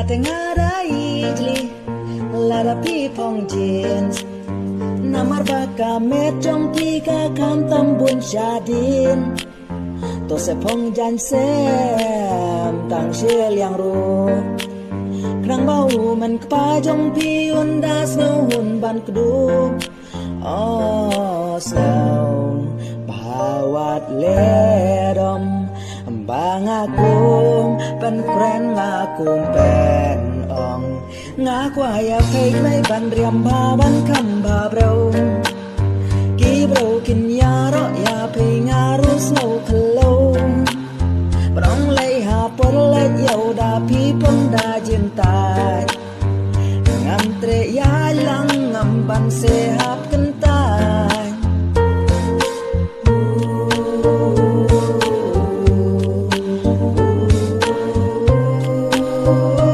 Tengarai idli larapi pong jeans namar baka metong tiga kantam bun syadin to se pong jan sem tang shil yang ru krang bau men kepajong piun das nuhun ban keduk oh snow bawat ledom bang akung pen kren ngakung pen ong ngaku ayah fake mai ban riam ba ban kam ba bro ki bro kin ya ro ya pe ngaru snow klo brong lei ha por le yo da pi pong da jin tai ngam tre ya lang ngam ban se ha